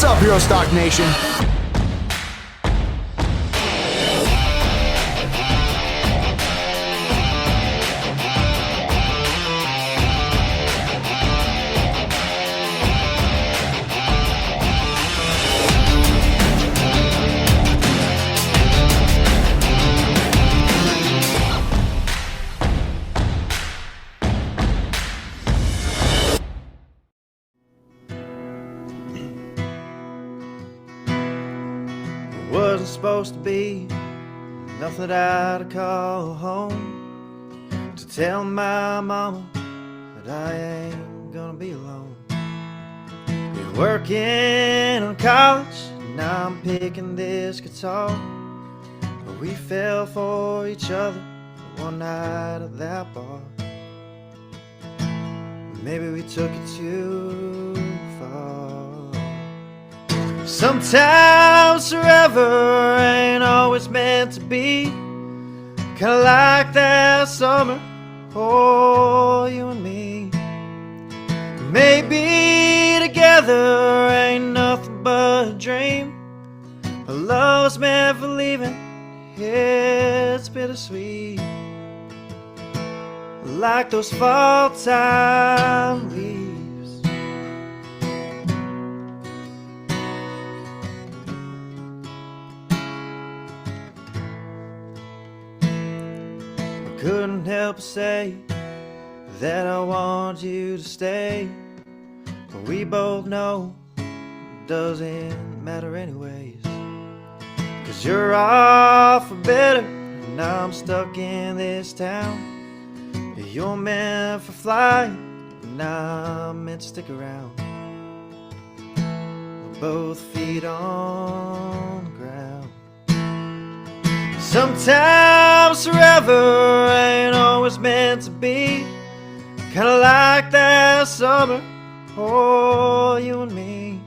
What's up, Hero Stock Nation? Wasn't supposed to be nothing that I'd call home, to tell my mama that I ain't gonna be alone. Been working on college, now I'm picking this guitar, but we fell for each other one night at that bar. Maybe we took it too far. Sometimes forever ain't always meant to be, kinda like that summer, oh, you and me. Maybe together ain't nothing but a dream, but love's meant for leaving, it's bittersweet, like those fall time leaves. Couldn't help but say that I want you to stay, but we both know it doesn't matter anyways, 'cause you're off for better, and now I'm stuck in this town. You're meant for flight, and I'm meant to stick around. We're both feet on the ground. Sometimes forever ain't always meant to be, kinda like that summer, oh, you and me.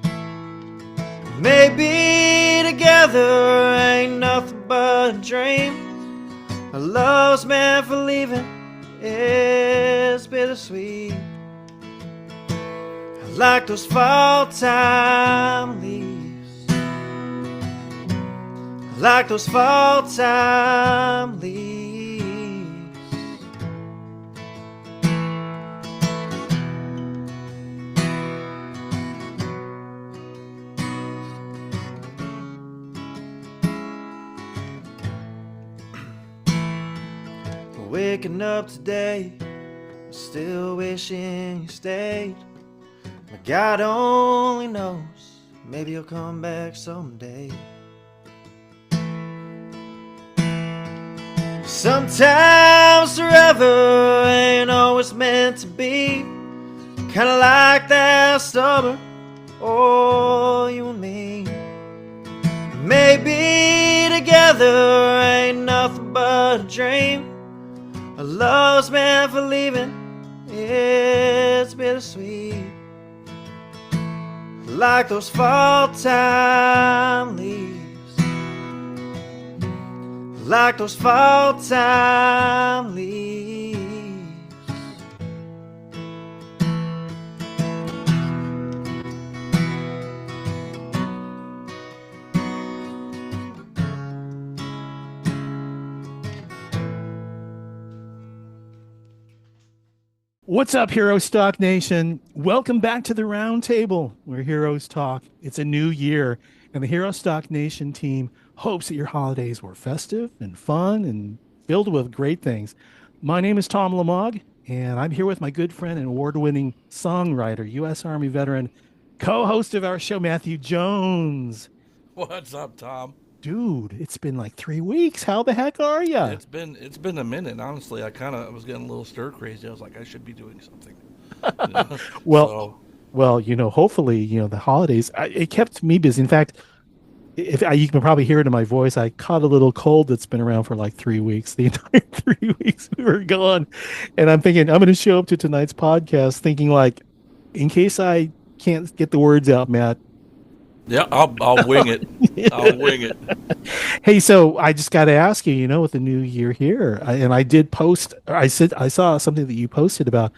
Maybe together ain't nothing but a dream, our love's meant for leaving, it's bittersweet, like those fall time leaves. Like those fall time leaves. Waking up today, still wishing you stayed. But God only knows, maybe you'll come back someday. Sometimes forever ain't always meant to be, kinda like that summer, oh, you and me. Maybe together ain't nothing but a dream, our love's meant for leaving, it's bittersweet, like those fall time leaves. Like those fall time leaves. What's up, Hero Stock Nation? Welcome back to the round table where heroes talk. It's a new year, and the Hero Stock Nation team hopes that your holidays were festive and fun and filled with great things. My name is Tom Lamog, and I'm here with my good friend and award-winning songwriter, U.S. Army veteran, co-host of our show, Matthew Jones. What's up, Tom? Dude, it's been like 3 weeks. How the heck are you? It's been a minute. Honestly, I was getting a little stir crazy. I was like, I should be doing something. Well, hopefully, the holidays, it kept me busy. In fact, you can probably hear it in my voice, I caught a little cold that's been around for like 3 weeks. The entire 3 weeks we were gone. And I'm thinking, I'm going to show up to tonight's podcast thinking like, in case I can't get the words out, Matt. Yeah, I'll wing it. I'll wing it. Hey, so I just got to ask you, with the new year here, I did post, I saw something that you posted about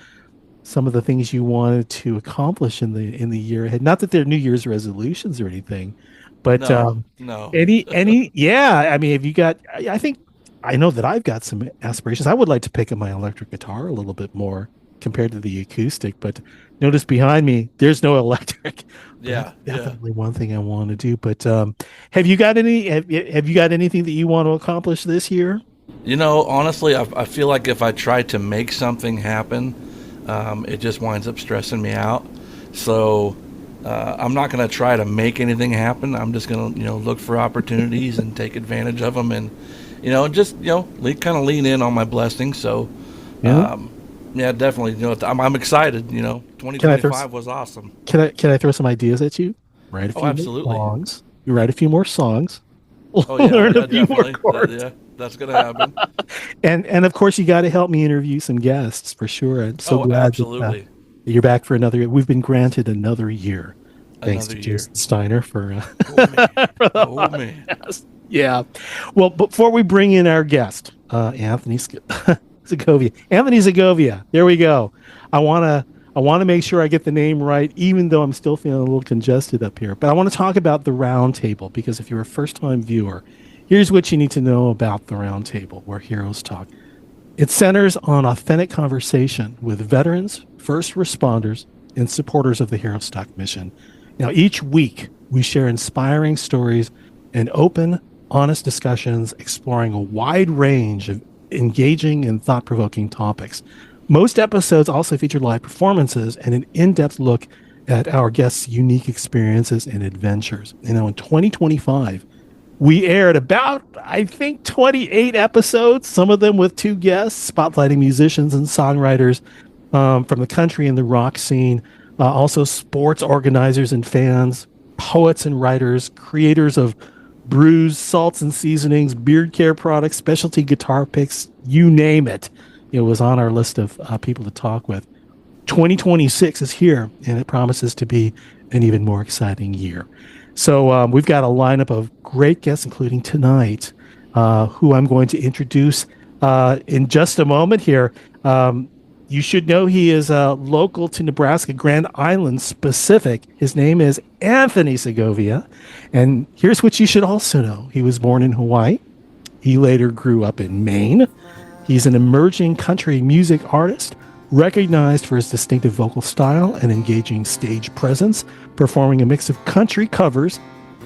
some of the things you wanted to accomplish in the year ahead. Not that they're New Year's resolutions or anything, but No, no. yeah. I mean, have you got? I think I know that I've got some aspirations. I would like to pick up my electric guitar a little bit more compared to the acoustic, but notice behind me there's no electric. But Yeah, that's yeah. definitely one thing I want to do. But have you got any? Have you got anything that you want to accomplish this year? Honestly, I feel like if I try to make something happen, it just winds up stressing me out. So I'm not going to try to make anything happen. I'm just going to, look for opportunities and take advantage of them, and, just, kind of lean in on my blessings. So, Yeah. yeah, definitely. I'm excited. Can I throw 2025 was awesome. can I throw some ideas at you? Write a Oh, few more absolutely. songs. You write a few more songs. Oh, yeah, Learn yeah, a few more definitely. chords. Yeah, that's going to happen. And of course you got to help me interview some guests for sure. I'm so Oh, glad absolutely. that you're back for another year. We've been granted another year, thanks Another to year. Jason Steiner for Oh, man. for the Oh, man. podcast. Yeah. Well, before we bring in our guest, Anthony Segovia. Anthony Segovia. There we go. I want to make sure I get the name right, even though I'm still feeling a little congested up here. But I want to talk about the round table, because if you're a first-time viewer, here's what you need to know about the round table where heroes talk. It centers on authentic conversation with veterans, first responders, and supporters of the Hero Stock mission. Now, each week, we share inspiring stories and open, honest discussions exploring a wide range of engaging and thought-provoking topics. Most episodes also feature live performances and an in-depth look at our guests' unique experiences and adventures. In 2025, we aired about, I think, 28 episodes, some of them with two guests, spotlighting musicians and songwriters from the country and the rock scene, also sports organizers and fans, poets and writers, creators of brews, salts and seasonings, beard care products, specialty guitar picks, you name it. It was on our list of people to talk with. 2026 is here, and it promises to be an even more exciting year. So we've got a lineup of great guests, including tonight, who I'm going to introduce in just a moment here. You should know he is local to Nebraska, Grand Island specific. His name is Anthony Segovia. And here's what you should also know. He was born in Hawaii. He later grew up in Maine. He's an emerging country music artist, recognized for his distinctive vocal style and engaging stage presence, performing a mix of country covers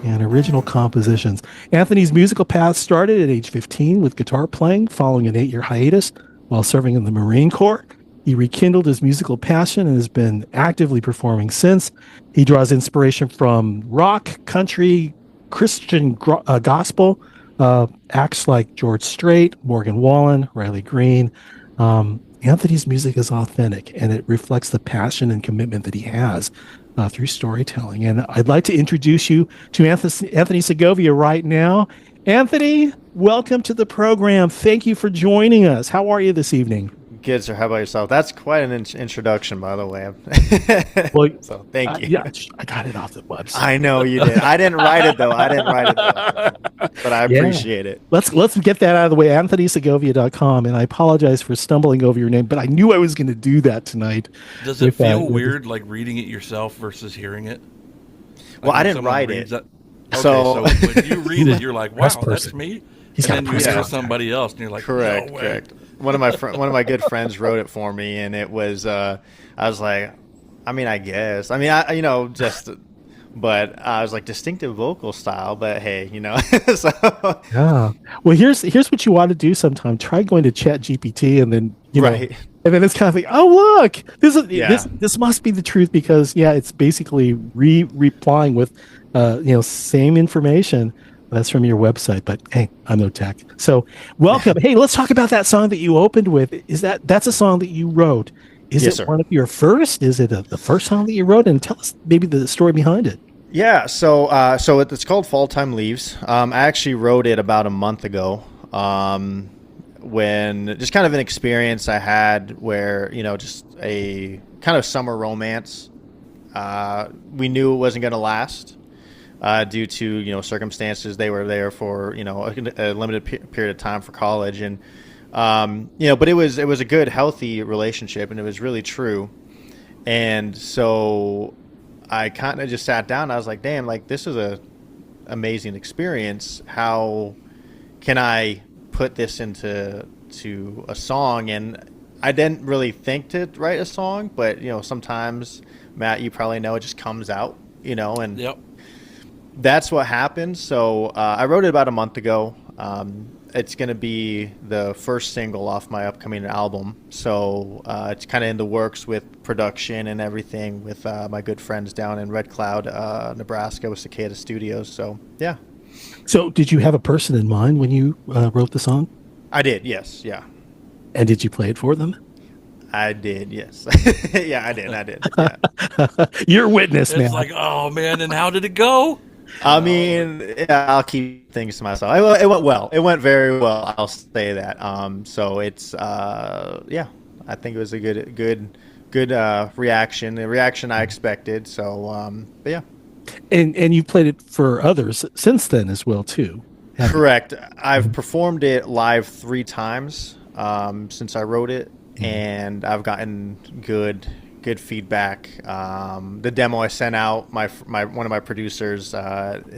and original compositions. Anthony's musical path started at age 15 with guitar playing, following an 8-year hiatus while serving in the Marine Corps. He rekindled his musical passion and has been actively performing since. He draws inspiration from rock, country, Christian gospel, acts like George Strait, Morgan Wallen, Riley Green. Anthony's music is authentic, and it reflects the passion and commitment that he has through storytelling. And I'd like to introduce you to Anthony Segovia right now. Anthony, welcome to the program. Thank you for joining us. How are you this evening? Good, sir. How about yourself? That's quite an introduction, by the way. Well, so thank you. Yeah, I got it off the website. I know you did. I didn't write it though. But I appreciate it. Let's get that out of the way. AnthonySegovia.com, and I apologize for stumbling over your name, but I knew I was going to do that tonight. Does it feel weird, like reading it yourself versus hearing it? Well, I didn't write it. Okay, so when you read it, you're like, "Wow, that's me." He's and got then you hear somebody else, and you're like, "Correct, no way." correct." One of my good friends wrote it for me, and it was. I was like, I mean, I guess. I mean, but I was like, distinctive vocal style. But hey, so. Yeah. Well, here's what you want to do sometime. Try going to Chat GPT, and then right. And then it's kind of like, oh look, this must be the truth, because it's basically replying with same information that's from your website. But hey, I'm no tech. So welcome. Hey, let's talk about that song that you opened with. That's a song that you wrote? Is yes, it sir. one of your first? Is it the first song that you wrote? And tell us maybe the story behind it. Yeah, so it's called Fall Time Leaves. I actually wrote it about a month ago. When just kind of an experience I had where, just a kind of summer romance. We knew it wasn't going to last due to, circumstances. They were there for, a limited period of time for college. And, but it was a good, healthy relationship, and it was really true. And so I kind of just sat down. I was like, damn, like this is a amazing experience. How can I put this into a song? And I didn't really think to write a song, but sometimes, Matt, you probably know, it just comes out, and Yep. that's what happened. So I wrote it about a month ago. It's going to be the first single off my upcoming album. So it's kind of in the works with production and everything with my good friends down in Red Cloud, Nebraska with Cicada Studios. So, yeah. So did you have a person in mind when you wrote the song? I did, yes. Yeah. And did you play it for them? I did, yes. Yeah, I did. Yeah. You're witness, man. It's like, oh man, and how did it go? I mean, yeah, I'll keep things to myself. It went well. It went very well. I'll say that. So it's, yeah, I think it was a good reaction. The reaction I expected. So, but yeah. And you've played it for others since then as well, too. Correct. I've performed it live 3 times since I wrote it, and I've gotten good feedback. The demo I sent out, my one of my producers,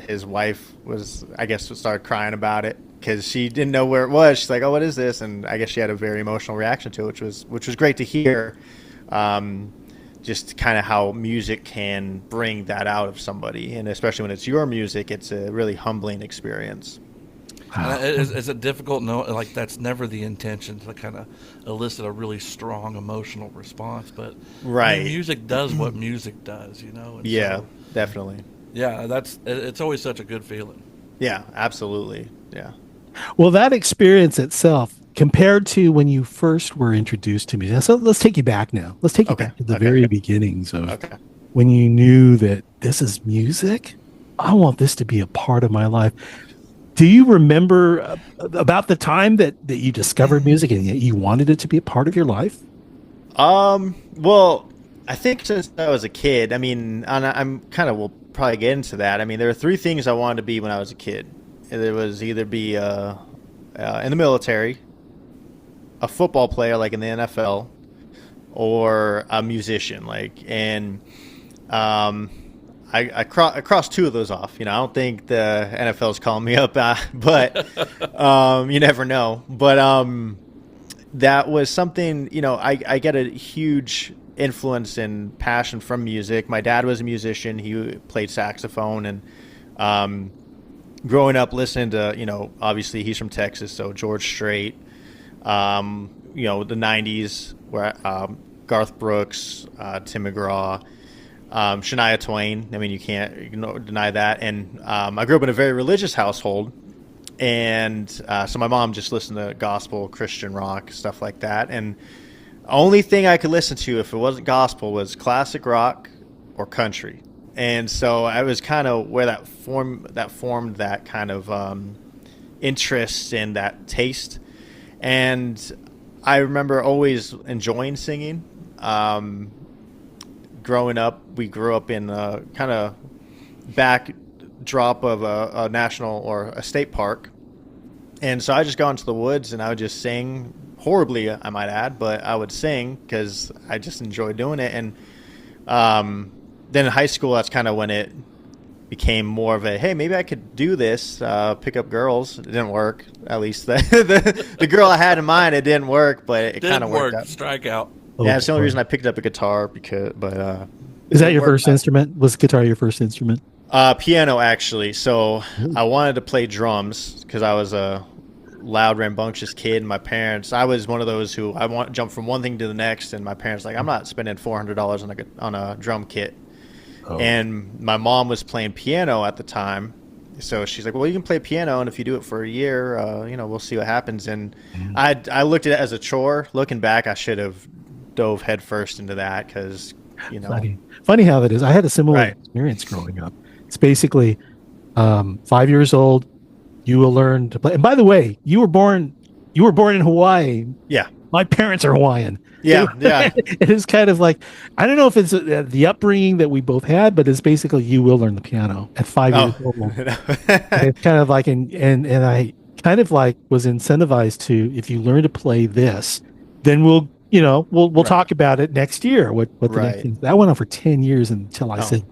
his wife started crying about it because she didn't know where it was. She's like, "Oh, what is this?" And I guess she had a very emotional reaction to it, which was great to hear. Just kind of how music can bring that out of somebody, and especially when it's your music, it's a really humbling experience. It's a difficult note. Like, that's never the intention to kind of elicit a really strong emotional response. But right, I mean, music does what music does, And yeah, so, definitely. Yeah, it's always such a good feeling. Yeah, absolutely. Yeah. Well, that experience itself, compared to when you first were introduced to music, so let's take you back now. Let's take you back to the very beginnings of when you knew that this is music. I want this to be a part of my life. Do you remember about the time that you discovered music and you wanted it to be a part of your life? Well, I think since I was a kid, I mean, we'll probably get into that. I mean, there were 3 things I wanted to be when I was a kid. It was either be in the military, a football player like in the NFL, or a musician. I crossed 2 of those off. I don't think the NFL's calling me up, but you never know. But that was something, I get a huge influence and passion from music. My dad was a musician. He played saxophone, and growing up listening to, obviously he's from Texas, so George Strait, the 90s, where Garth Brooks, Tim McGraw, Shania Twain. I mean, you can't deny that. And I grew up in a very religious household, and so my mom just listened to gospel, Christian rock, stuff like that. And the only thing I could listen to if it wasn't gospel was classic rock or country. And so I was kind of where that formed that kind of interest and that taste. And I remember always enjoying singing. Growing up, we grew up in a kind of backdrop of a national or a state park. And so I just got into the woods and I would just sing horribly, I might add, but I would sing because I just enjoyed doing it. And then in high school, that's kind of when it became more of a, hey, maybe I could do this, pick up girls. It didn't work. At least the girl I had in mind, it didn't work, but it kind of worked out. Strikeout. Yeah, it's the only reason I picked up a guitar Is that your first instrument? Was guitar your first instrument? Piano, actually. So I wanted to play drums because I was a loud, rambunctious kid. My parents, I was one of those who jump from one thing to the next, and my parents I'm not spending $400 on a drum kit. Oh. And my mom was playing piano at the time, so she's like, "Well, you can play piano, and if you do it for a year, we'll see what happens." And I looked at it as a chore. Looking back, I should have dove headfirst into that because funny how that is. I had a similar experience growing up. It's basically 5 years old, you will learn to play. And by the way, you were born in Hawaii. Yeah, my parents are Hawaiian. Yeah. It is kind of like, I don't know if it's the upbringing that we both had, but it's basically you will learn the piano at 5 years old. It's kind of like, and I kind of like was incentivized to, if you learn to play this, then we'll we'll Right. talk about it next year. What the next Right. thing. That went on for 10 years until I Oh. said,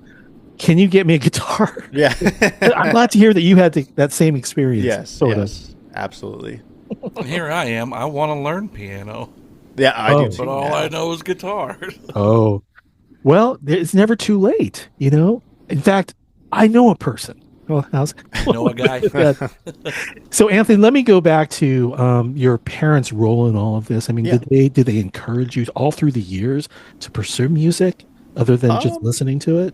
"Can you get me a guitar?" Yeah. I'm glad to hear that you had that same experience. Yes. Sort of. Yes. Absolutely. Here I am. I want to learn piano, Yeah, I do Oh. too. but all now. I know is guitar. Oh, well, it's never too late. In fact, I know a person. Well, how's I know a guy. So, Anthony, let me go back to your parents' role in all of this. I mean, Yeah. did they encourage you all through the years to pursue music, other than just Um, listening to it?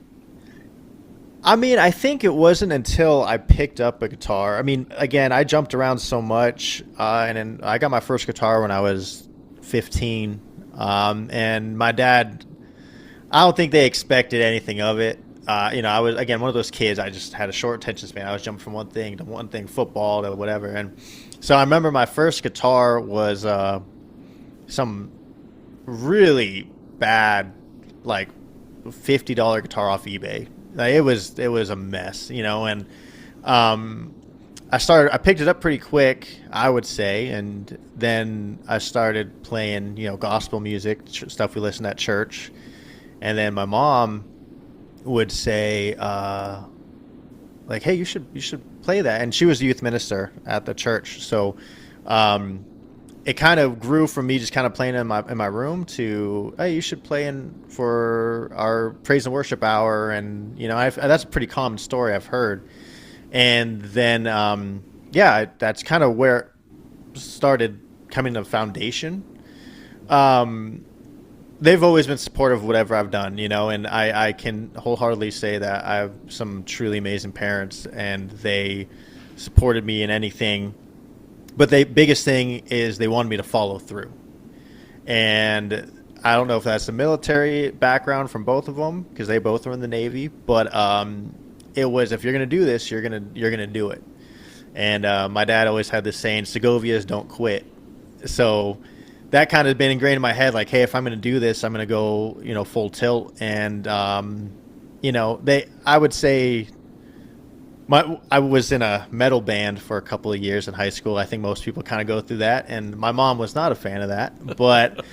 I mean, I think it wasn't until I picked up a guitar. I mean, again, I jumped around so much, and then I got my first guitar when I was 15. And my dad, I don't think they expected anything of it. I was, again, one of those kids. I just had a short attention span. I was jumping from one thing to one thing, football to whatever. And so I remember my first guitar was some really bad, like $50 guitar off eBay. Like, it was a mess, and I picked it up pretty quick, I would say, and then I started playing, gospel music, stuff we listened at church, and then my mom would say, like, "Hey, you should play that," and she was a youth minister at the church, so it kind of grew from me just kind of playing in my room to, "Hey, you should play in for our praise and worship hour," and that's a pretty common story I've heard. And then that's kind of where it started coming to foundation. They've always been supportive of whatever I've done, and I can wholeheartedly say that I have some truly amazing parents, and they supported me in anything. But the biggest thing is they wanted me to follow through. And I don't know if that's the military background from both of them, because they both were in the Navy. But it was, if you're going to do this, you're gonna do it. And my dad always had this saying, "Segovias don't quit." So that kind of been ingrained in my head, like, hey, if I'm going to do this, I'm going to go, full tilt. And I would say. I was in a metal band for a couple of years in high school. I think most people kind of go through that, and my mom was not a fan of that. But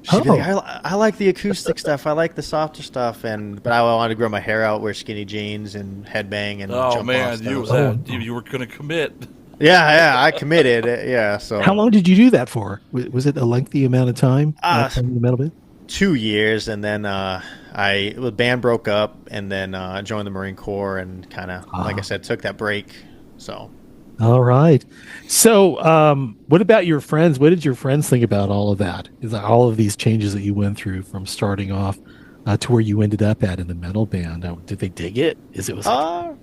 she'd be like, I like the acoustic stuff. I like the softer stuff, but I wanted to grow my hair out, wear skinny jeans, and headbang and Oh jump man, off stuff. you were gonna commit. Yeah, I committed. Yeah, so How long did you do that for? Was it a lengthy amount of time? Playing the metal band? 2 years, and then the band broke up, and then joined the Marine Corps, and kind of, like I said, took that break. So, All right. So, what about your friends? What did your friends think about all of that? Is that all of these changes that you went through from starting off to where you ended up at in the metal band? Did they dig it? Let's party.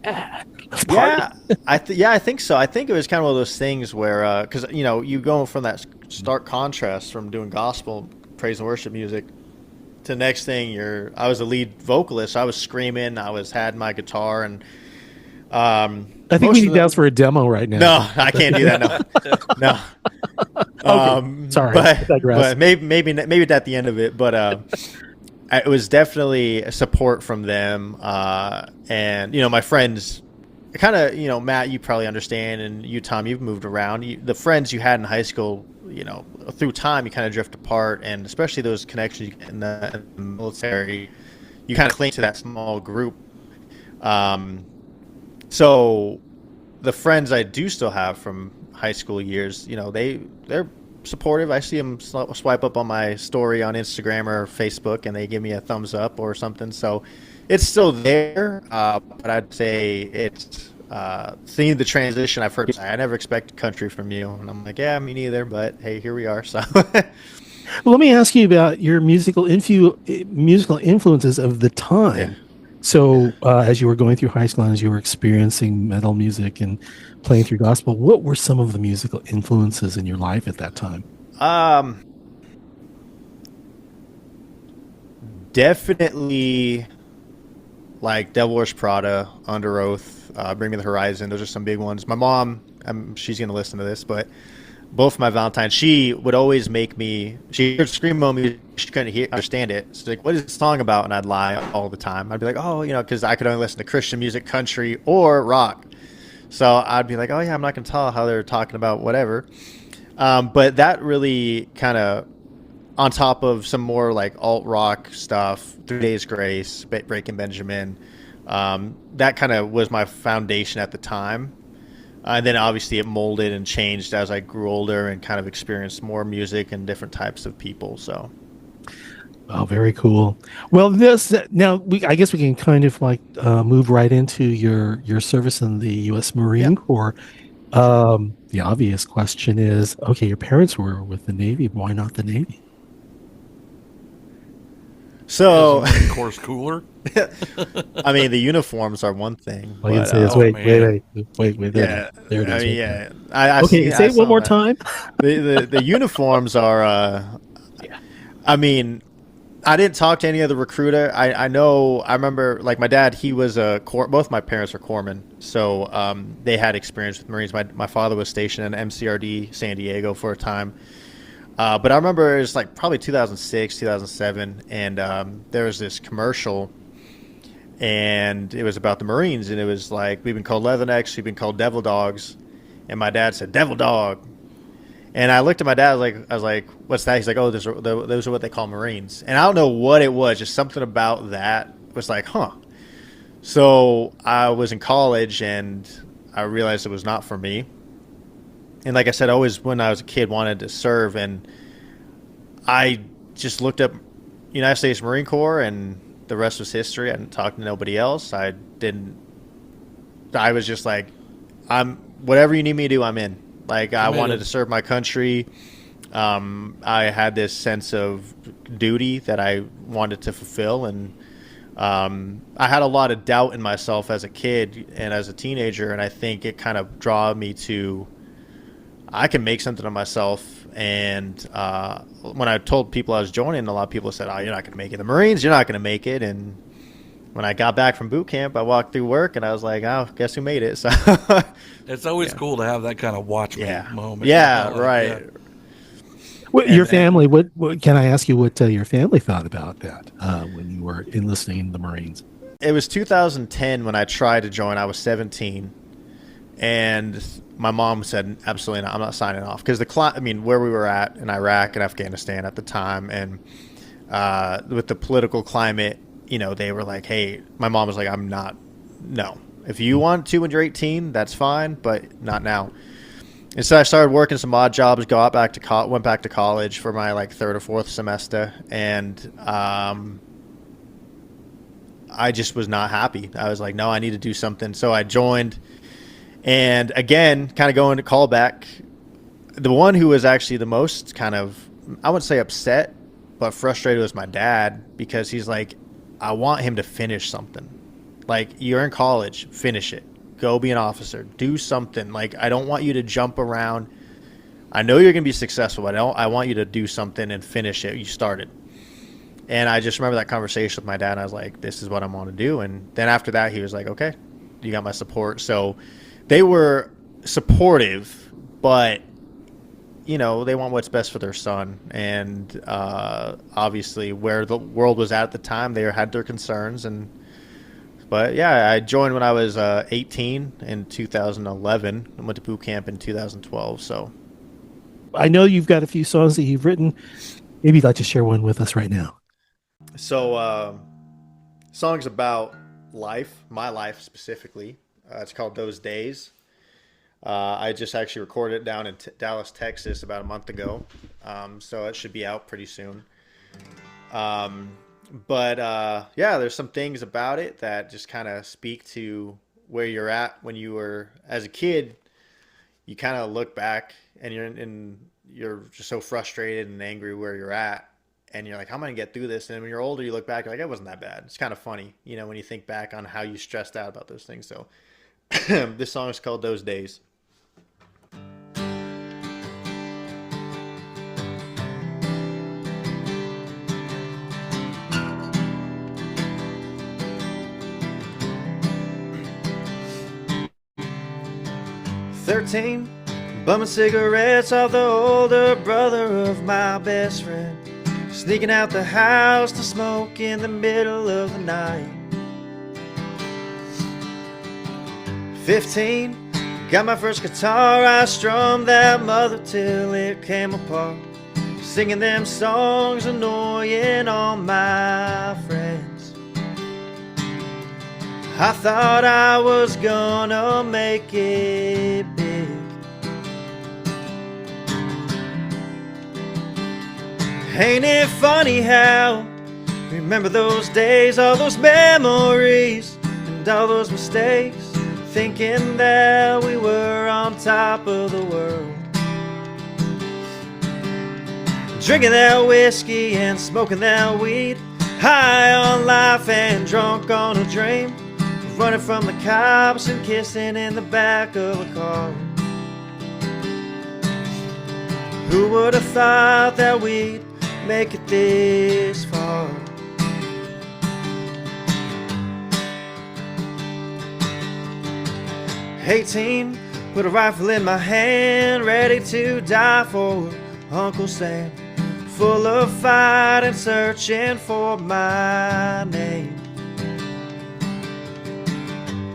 yeah, I think so. I think it was kind of one of those things where, because you go from that stark contrast from doing gospel, praise and worship music, to the next thing I was a lead vocalist. So I was screaming. Had my guitar, and I think we need to ask for a demo right now. No, I can't do that. No. Okay. Sorry, I digress. But maybe at the end of it. But it was definitely a support from them, and my friends. Kind of, Matt, you probably understand, and you, Tom, you've moved around. The friends you had in high school, through time, you kind of drift apart, and especially those connections you get in the military, you kind of cling to that small group. So the friends I do still have from high school years, they're supportive. I see them swipe up on my story on Instagram or Facebook, and they give me a thumbs up or something. So it's still there, but I'd say it's seeing the transition. I've heard, I never expected country from you, and I'm like, yeah, me neither. But hey, here we are. So, well, let me ask you about your musical influences of the time. Yeah. So, as you were going through high school and as you were experiencing metal music and playing through gospel, what were some of the musical influences in your life at that time? Definitely. Like Devil Wears Prada, Under Oath, Bring Me the Horizon. Those are some big ones. My mom, she's going to listen to this, but both my Valentine, she would always make me, she heard screamo music, she couldn't understand it. She's like, what is the song about? And I'd lie all the time. I'd be like, oh, because I could only listen to Christian music, country, or rock. So I'd be like, oh yeah, I'm not going to tell how they're talking about whatever. But that really kind of on top of some more like alt rock stuff, 3 Days Grace, Breaking Benjamin. That kind of was my foundation at the time. And then obviously it molded and changed as I grew older and kind of experienced more music and different types of people. So. Oh, very cool. Well, I guess we can kind of like move right into your service in the U.S. Marine Corps. The obvious question is, okay, your parents were with the Navy. Why not the Navy? So, Is the Marine Corps cooler? I mean, the uniforms are one thing. All you But, can say is, wait. yeah, There it is. I mean, right yeah. there. I Say it one saw more that. time. The uniforms are. I mean, I didn't talk to any other recruiter. I remember like my dad, he was a corps. Both my parents were corpsmen, so they had experience with Marines. My father was stationed in MCRD San Diego for a time. But I remember it was like probably 2006, 2007, and there was this commercial, and it was about the Marines, and it was like, we've been called Leathernecks, we've been called Devil Dogs, and my dad said, Devil Dog. And I looked at my dad, I was like, what's that? He's like, oh, those are what they call Marines. And I don't know what it was, just something about that was like, huh. So I was in college, and I realized it was not for me. And like I said, I always, when I was a kid, wanted to serve, and I just looked up United States Marine Corps, and the rest was history. I didn't talk to nobody else. I was just like, whatever you need me to do, I'm in. Like, I wanted to serve my country. I had this sense of duty that I wanted to fulfill, and I had a lot of doubt in myself as a kid and as a teenager, and I think it kind of drew me to, I can make something of myself. And when I told people I was joining, a lot of people said, oh, you're not going to make it. The Marines, you're not going to make it. And when I got back from boot camp, I walked through work, and I was like, oh, guess who made it? So it's always cool to have that kind of watch me moment. Yeah, Like, right. What, your family, what can I ask you what your family thought about that when you were enlisting in the Marines? It was 2010 when I tried to join. I was 17, and my mom said, absolutely not, I'm not signing off. Because where we were at in Iraq and Afghanistan at the time, and with the political climate, they were like, hey, my mom was like, no. If you want to when you're 18, that's fine, but not now. And so I started working some odd jobs, went back to college for my like third or fourth semester, and I just was not happy. I was like, no, I need to do something. So I joined, and again, kind of going to callback, the one who was actually the most kind of, I wouldn't say upset, but frustrated was my dad, because he's like, I want him to finish something. Like, you're in college, finish it. Go be an officer. Do something. Like, I don't want you to jump around. I know you're going to be successful, but I want you to do something and finish it. You started. And I just remember that conversation with my dad, and I was like, this is what I want to do. And then after that, he was like, okay, you got my support. So they were supportive, but, they want what's best for their son. And obviously, where the world was at the time, they had their concerns. But yeah, I joined when I was 18 in 2011 and went to boot camp in 2012. So I know you've got a few songs that you've written. Maybe you'd like to share one with us right now. So songs about life, my life specifically. It's called Those Days. I just actually recorded it down in Dallas, Texas about a month ago. So it should be out pretty soon. But there's some things about it that just kind of speak to where you're at when you were as a kid. You kind of look back, and you're just so frustrated and angry where you're at, and you're like, how am I gonna get through this? And when you're older, you look back, you're like, it wasn't that bad. It's kind of funny, when you think back on how you stressed out about those things. So this song is called Those Days. 13, bumming cigarettes off the older brother of my best friend, sneaking out the house to smoke in the middle of the night. 15, got my first guitar, I strummed that mother till it came apart. singing them songs, annoying all my friends. I thought I was gonna make it big. Ain't it funny how remember those days, all those memories, and all those mistakes, thinking that we were on top of the world. Drinking that whiskey and smoking that weed, high on life and drunk on a dream, running from the cops and kissing in the back of a car. Who would have thought that we'd make it this far? 18, put a rifle in my hand, ready to die for Uncle Sam, full of fight and searching for my name.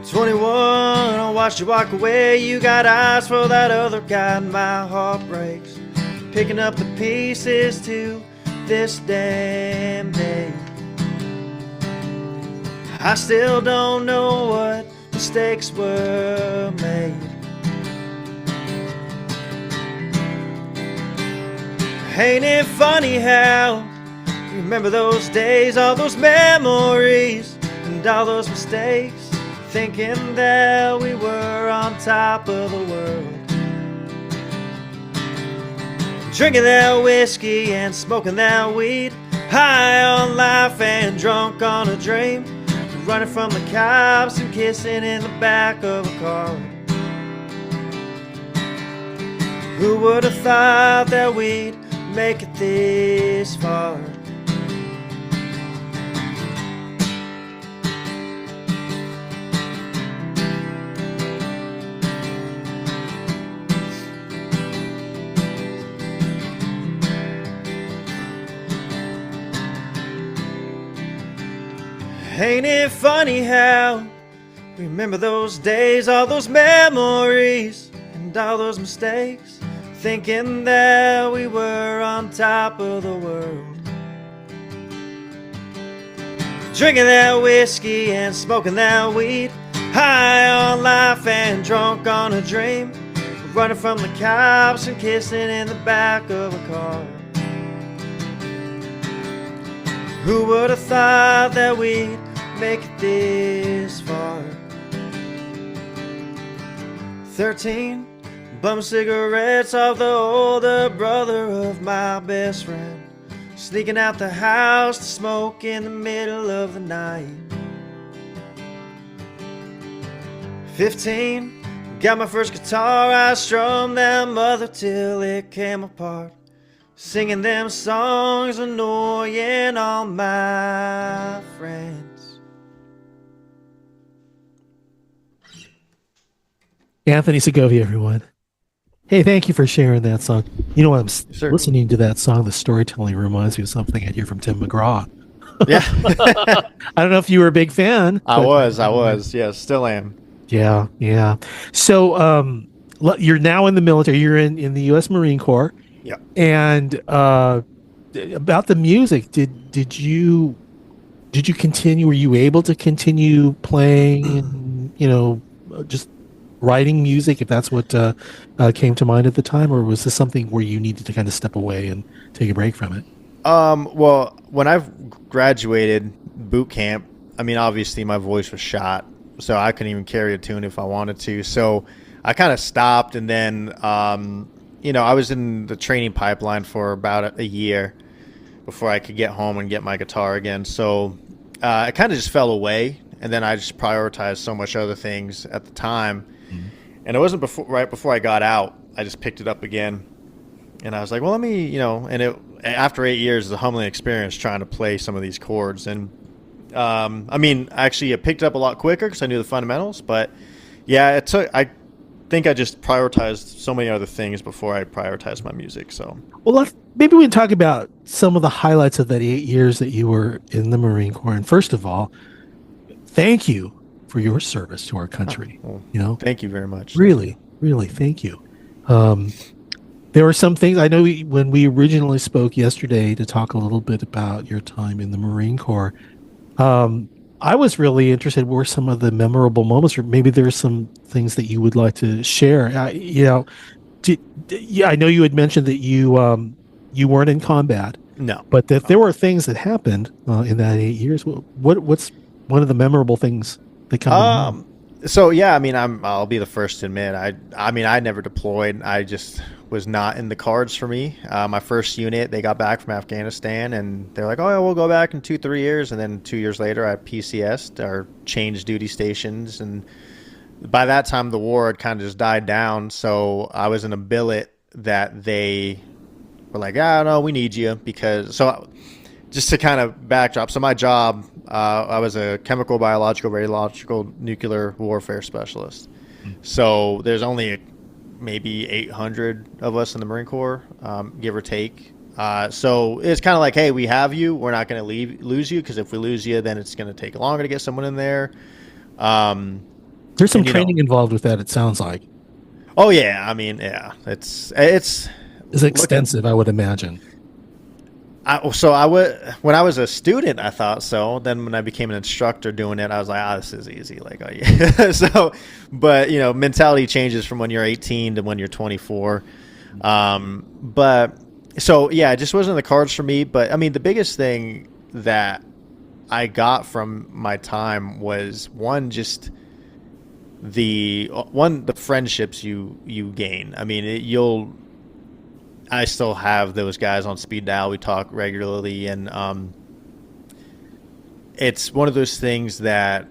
21, I watched you walk away, you got eyes for that other guy, and my heart breaks, picking up the pieces to this damn day. I still don't know what mistakes were made. Ain't it funny how you remember those days, all those memories, and all those mistakes, thinking that we were on top of the world. Drinking that whiskey and smoking that weed, high on life and drunk on a dream, running from the cops and kissing in the back of a car. Who would have thought that we'd make it this far? Ain't it funny how remember those days, all those memories, and all those mistakes, thinking that we were on top of the world. Drinking that whiskey and smoking that weed, high on life and drunk on a dream, running from the cops and kissing in the back of a car. Who would have thought that we'd make it this far? 13, bum cigarettes off the older brother of my best friend, sneaking out the house to smoke in the middle of the night. 15, got my first guitar, I strummed that mother till it came apart, singing them songs, annoying all my friends. Anthony Segovia, everyone. Hey, thank you for sharing that song. You know, I'm Sure. listening to that song. The storytelling reminds me of something I hear from Tim McGraw. Yeah. I don't know if you were a big fan. I was. Yes, still am. Yeah, yeah. So you're now in the military. You're in the U.S. Marine Corps. Yeah. And about the music, did you continue? Were you able to continue playing and, just writing music, if that's what came to mind at the time, or was this something where you needed to kind of step away and take a break from it? Well, when I graduated boot camp, I mean, obviously my voice was shot, so I couldn't even carry a tune if I wanted to. So I kind of stopped, and then, I was in the training pipeline for about a year before I could get home and get my guitar again. So I kind of just fell away, and then I just prioritized so much other things at the time. Mm-hmm. And it wasn't right before I got out, I just picked it up again. And I was like, well, let me, after 8 years, it's a humbling experience trying to play some of these chords. And, actually, it picked it up a lot quicker because I knew the fundamentals. But, yeah, I think I just prioritized so many other things before I prioritized my music. So, well, maybe we can talk about some of the highlights of that 8 years that you were in the Marine Corps. And first of all, thank you for your service to our country. Well, thank you very much. Really, really, thank you. There were some things I know when we originally spoke yesterday to talk a little bit about your time in the Marine Corps. Um, I was really interested. Were some of the memorable moments, or maybe there's some things that you would like to share? Yeah, I know you had mentioned that you weren't in combat, No. but that there were things that happened in that 8 years. What's one of the memorable things that come to mind? So yeah, I mean, I'll be the first to admit, I mean, I never deployed. I just was not in the cards for me. My first unit, they got back from Afghanistan, and they're like, "Oh, yeah, we'll go back in 2-3 years." And then 2 years later, I PCS'd or changed duty stations, and by that time, the war had kind of just died down. So I was in a billet that they were like, "Ah, no, we need you," because just to kind of backdrop. So my job, I was a chemical, biological, radiological, nuclear warfare specialist. So there's only maybe 800 of us in the Marine Corps, give or take. So it's kind of like, hey, we have you. We're not going to lose you, because if we lose you, then it's going to take longer to get someone in there. There's some training involved with that. It sounds like. Oh yeah, I mean, yeah, it's Extensive, I would imagine. When I was a student, I thought so. Then when I became an instructor doing it, I was like, this is easy. Like, oh yeah. But mentality changes from when you're 18 to when you're 24. But so yeah, it just wasn't in the cards for me. But I mean, the biggest thing that I got from my time was just the friendships you gain. I mean, I still have those guys on speed dial. We talk regularly, and it's one of those things that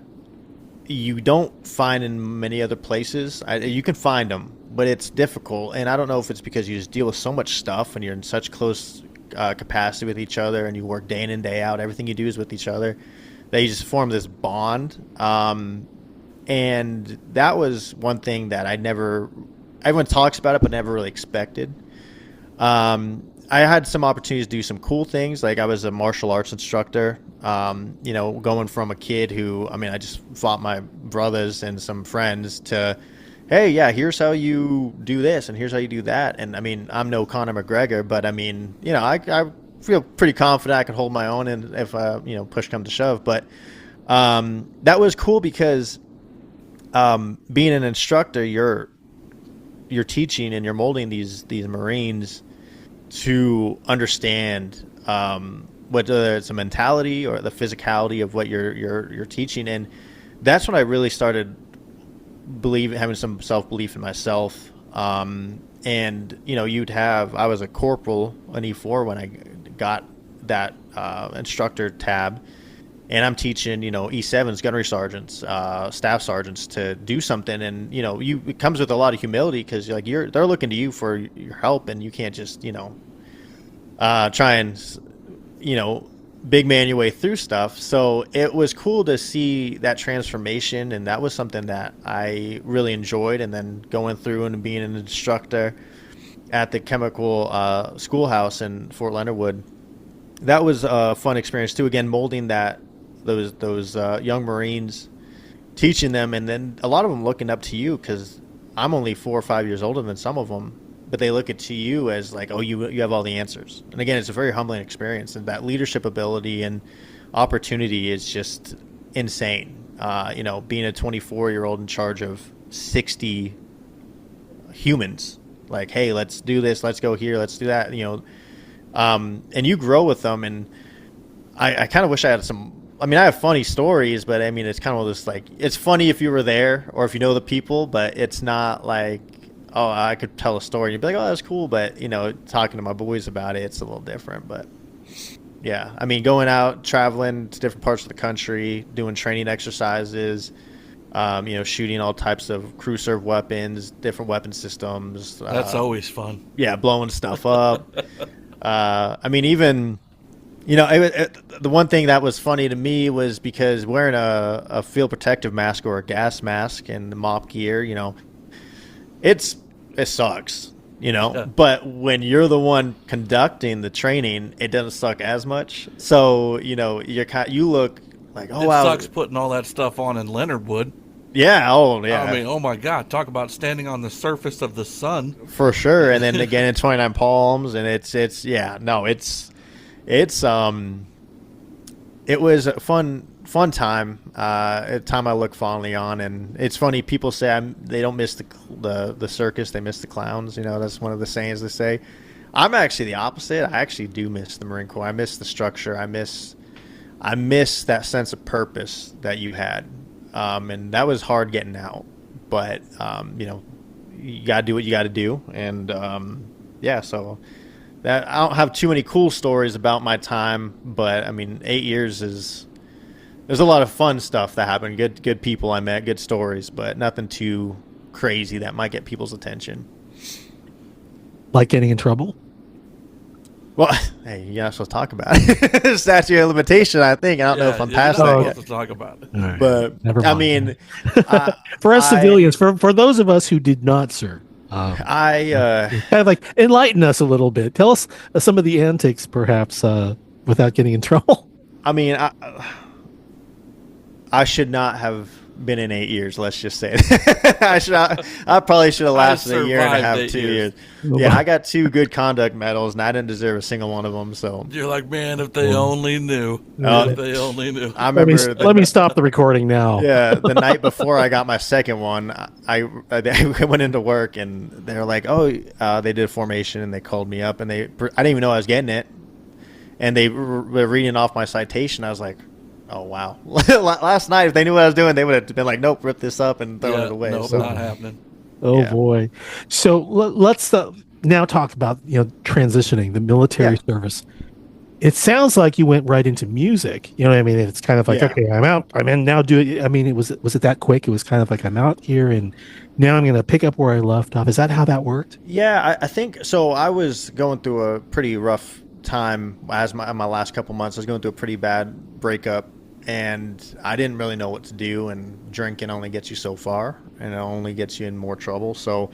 you don't find in many other places. You can find them, but it's difficult. And I don't know if it's because you just deal with so much stuff and you're in such close capacity with each other, and you work day in and day out. Everything you do is with each other, that you just form this bond. And that was one thing that everyone talks about it, but never really expected. I had some opportunities to do some cool things. Like I was a martial arts instructor, going from a kid who, I mean, I just fought my brothers and some friends to, hey, yeah, here's how you do this and here's how you do that. And I mean, I'm no Conor McGregor, but I mean, I feel pretty confident I can hold my own, and if push come to shove. But that was cool because being an instructor, you're teaching and you're molding these Marines to understand whether it's a mentality or the physicality of what you're teaching. And that's when I really started having some self-belief in myself. And I was a corporal, an E4, when I got that instructor tab, and I'm teaching E7s, gunnery sergeants, staff sergeants to do something. And it comes with a lot of humility, because they're looking to you for your help, and you can't just try and big man your way through stuff. So it was cool to see that transformation, and that was something that I really enjoyed. And then going through and being an instructor at the chemical schoolhouse in Fort Leonard Wood, that was a fun experience too. Again, molding those young Marines, teaching them, and then a lot of them looking up to you, because I'm only 4 or 5 years older than some of them, but they look at to you as like, oh, you have all the answers. And again, it's a very humbling experience, and that leadership ability and opportunity is just insane. Being a 24-year-old in charge of 60 humans, like, hey, let's do this, let's go here, let's do that, and you grow with them. And I kind of wish I had I have funny stories, but I mean, it's kind of this, like, it's funny if you were there or if you know the people, but it's not like, oh, I could tell a story and you'd be like, oh, that's cool. But, talking to my boys about it, it's a little different. But yeah, I mean, going out, traveling to different parts of the country, doing training exercises, shooting all types of crew serve weapons, different weapon systems. That's always fun. Yeah, blowing stuff up. Even, the one thing that was funny to me was because wearing a field protective mask or a gas mask and the MOP gear, it sucks, Yeah. But when you're the one conducting the training, it doesn't suck as much. So, you look like, oh, it wow. sucks putting all that stuff on in Leonard Wood. Yeah. Oh, yeah. I mean, oh my God, talk about standing on the surface of the sun. For sure. And then again in 29 Palms, and it's yeah, no, it's it was a fun time, a time I look fondly on. And it's funny, people say they don't miss the circus, they miss the clowns. You know, that's one of the sayings they say. I'm actually the opposite. I actually do miss the Marine Corps. I miss the structure. I miss that sense of purpose that you had, and that was hard getting out. But you know, you gotta do what you gotta do, and yeah. So that I don't have too many cool stories about my time, but I mean, 8 years there's a lot of fun stuff that happened. Good people I met, good stories, but nothing too crazy that might get people's attention. Like getting in trouble? Well, hey, you're not supposed to talk about it. Statute of limitation, I think. I don't know if I'm past that yet. To talk about it. Right. But Never I mind. mean, For us civilians, for those of us who did not serve, kind of like enlighten us a little bit. Tell us some of the antics, perhaps, without getting in trouble. I mean, I should not have been in 8 years. Let's just say it. I probably should have lasted a year and a half, 2 years. Yeah, I got 2 good conduct medals, and I didn't deserve a single one of them. So You're like, man, if they only knew. If they only knew. I remember. Let me stop the recording now. Yeah, the night before I got my second one, I went into work, and they were like, "Oh, they did a formation," and they called me up, and I didn't even know I was getting it, and they were reading off my citation. I was like, oh, wow. Last night, if they knew what I was doing, they would have been like, nope, rip this up and throw it away. Nope, so, not happening. Oh, Yeah. boy. So let's now talk about, transitioning, the military service. It sounds like you went right into music. You know what I mean? It's kind of like, okay, I'm out. I'm in now. I mean, was it that quick? It was kind of like, I'm out here and now I'm going to pick up where I left off. Is that how that worked? Yeah, I think so. I was going through a pretty rough time as my last couple months. I was going through a pretty bad breakup, and I didn't really know what to do. And drinking only gets you so far, and it only gets you in more trouble. So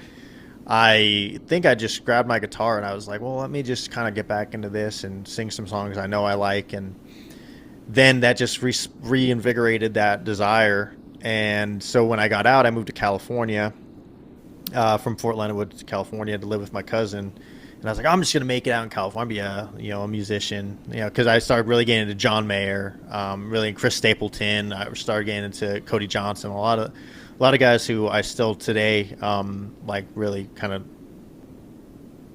I think I just grabbed my guitar and I was like, well, let me just kind of get back into this and sing some songs I know I like. And then that just reinvigorated that desire. And so when I got out, I moved to California, from Fort Leonard Wood to California, to live with my cousin. And I was like, I'm just going to make it out in California, a musician, because I started really getting into John Mayer, really Chris Stapleton. I started getting into Cody Johnson, a lot of guys who I still today like really kind of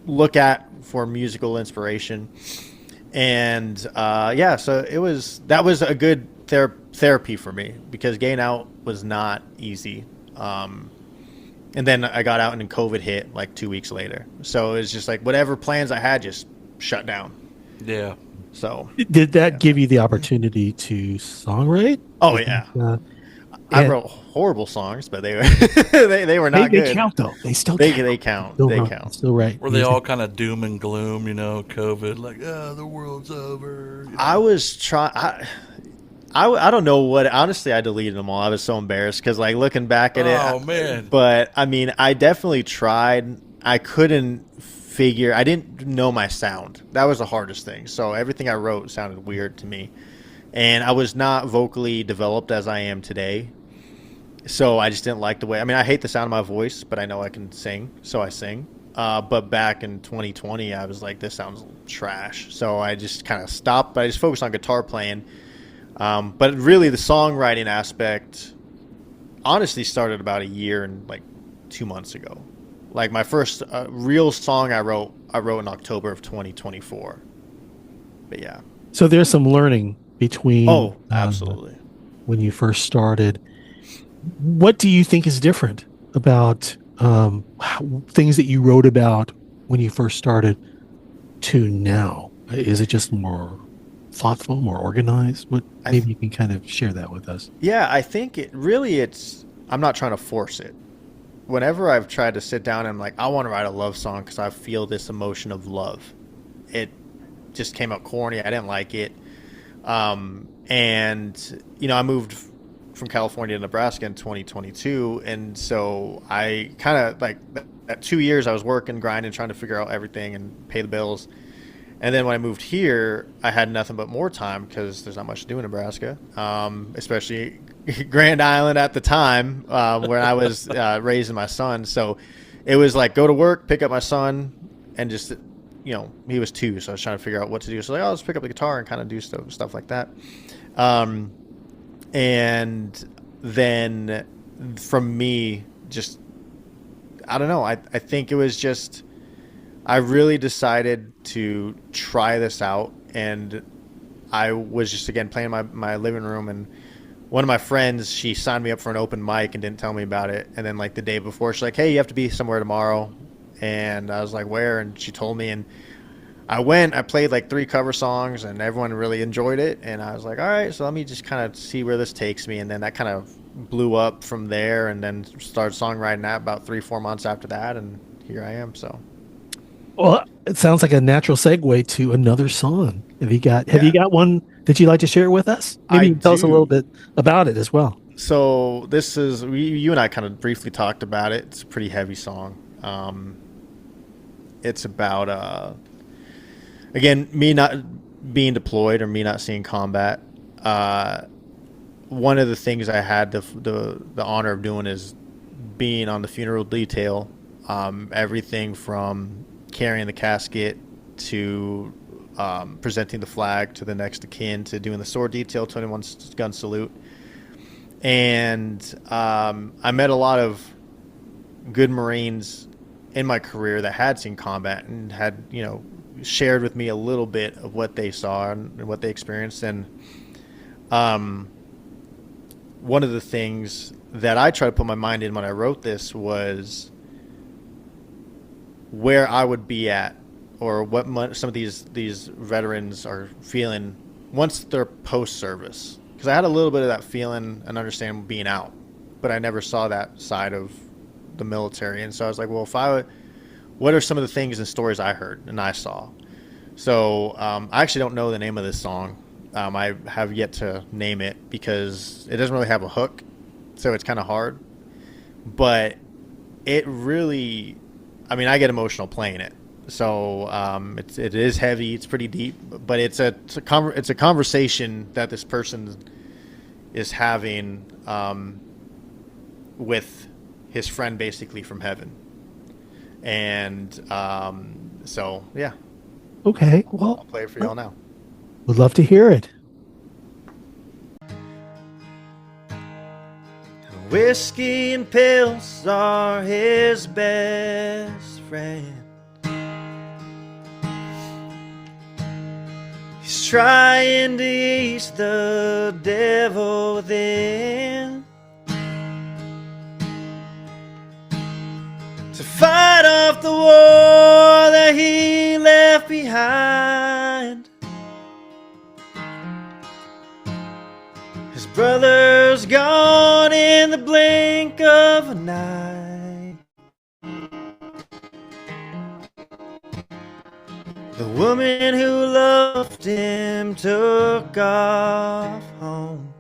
look at for musical inspiration. And so that was a good therapy for me, because getting out was not easy. And then I got out and then COVID hit like 2 weeks later. So it was just like whatever plans I had just shut down. Yeah. So Did that give you the opportunity to songwrite? Oh, yeah. I wrote horrible songs, but they were they were not good. They count though. They still They count. count. Still They right. count. Still right. Were they all kind of doom and gloom, COVID, like, the world's over? I was trying. I don't know what. Honestly, I deleted them all. I was so embarrassed because, like, looking back at it. Oh, man. But I mean, I definitely tried. I couldn't figure. I didn't know my sound. That was the hardest thing. So everything I wrote sounded weird to me, and I was not vocally developed as I am today. So I just didn't like the way. I mean, I hate the sound of my voice, but I know I can sing, so I sing. But back in 2020, I was like, this sounds trash. So I just kind of stopped. But I just focused on guitar playing. But really, the songwriting aspect honestly started about a year and like 2 months ago. Like my first real song I wrote in October of 2024. But yeah. So there's some learning between. Oh, absolutely. When you first started, what do you think is different about things that you wrote about when you first started to now? Is it just more thoughtful, more organized? Maybe you can kind of share that with us. Yeah, I think I'm not trying to force it. Whenever I've tried to sit down and I'm like, I want to write a love song because I feel this emotion of love, it just came out corny. I didn't like it. And I moved from California to Nebraska in 2022. And so I kind of like that 2 years I was working, grinding, trying to figure out everything and pay the bills. And then when I moved here, I had nothing but more time because there's not much to do in Nebraska, especially Grand Island at the time, where I was raising my son. So it was like go to work, pick up my son, and just, he was 2, so I was trying to figure out what to do. So like, let's pick up the guitar and kind of do stuff like that. And then from me, just, I don't know. I think it was just, I really decided to try this out, and I was just, again, playing my living room, and one of my friends, she signed me up for an open mic and didn't tell me about it. And then like the day before, she's like, hey, you have to be somewhere tomorrow. And I was like, where? And she told me, and I went, I played like 3 cover songs, and everyone really enjoyed it. And I was like, all right, so let me just kind of see where this takes me. And then that kind of blew up from there, and then started songwriting that about 3-4 months after that. And here I am. So. Well, it sounds like a natural segue to another song. Have you got one that you'd like to share with us? Maybe you can tell us a little bit about it as well. So this is, you and I kind of briefly talked about it. It's a pretty heavy song. It's about, again, me not being deployed or me not seeing combat. One of the things I had the honor of doing is being on the funeral detail. Everything from carrying the casket to presenting the flag to the next of kin to doing the sword detail, 21 gun salute. And I met a lot of good Marines in my career that had seen combat and had, shared with me a little bit of what they saw and what they experienced. And one of the things that I tried to put my mind in when I wrote this was where I would be at, or what some of these veterans are feeling once they're post-service. Because I had a little bit of that feeling and understanding being out, but I never saw that side of the military. And so I was like, well, what are some of the things and stories I heard and I saw? So I actually don't know the name of this song. I have yet to name it because it doesn't really have a hook, so it's kind of hard. But it really, I mean, I get emotional playing it. So it is heavy. It's pretty deep, but it's a conversation that this person is having with his friend, basically from heaven. And so yeah. Okay, well, I'll play it for y'all now. Would love to hear it. Whiskey and pills are his best friend. He's trying to ease the devil within, to fight off the war that he left behind. His brother's gone in the blink of an eye. The woman who loved him took off home.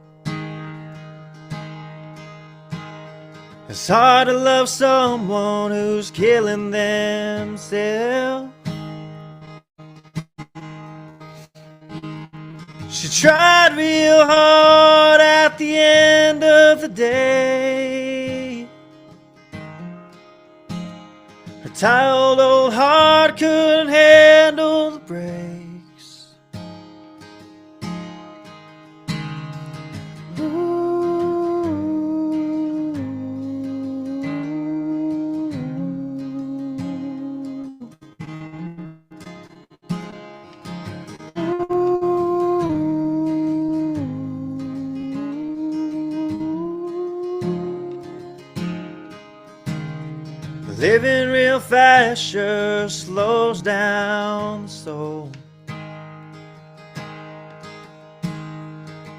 It's hard to love someone who's killing themselves. She tried real hard at the end of the day. Her tired old heart couldn't handle the breaks. Living real fast sure slows down the soul.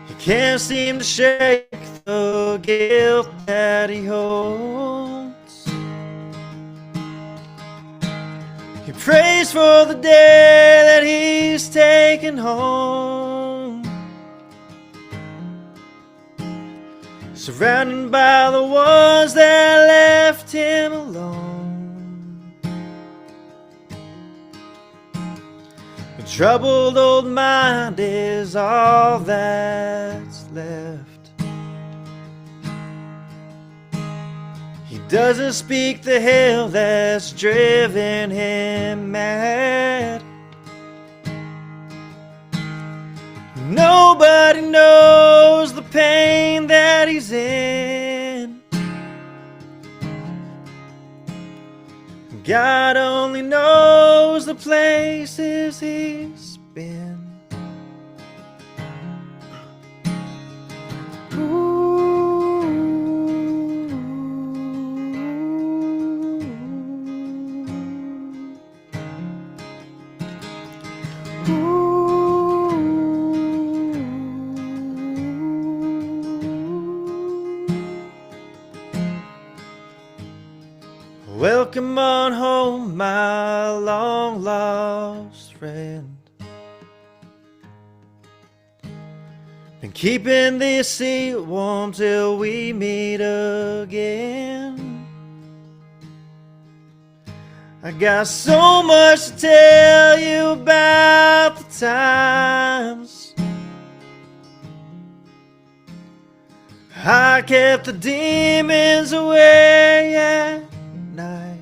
He can't seem to shake the guilt that he holds. He prays for the day that he's taken home, surrounded by the ones that left him alone. A troubled old mind is all that's left. doesn't speak the hell that's driven him mad. Nobody knows the pain that he's in. God only knows the places he's been. Welcome on home, my long lost friend. Been keeping this seat warm till we meet again. I got so much to tell you about the times I kept the demons away at night.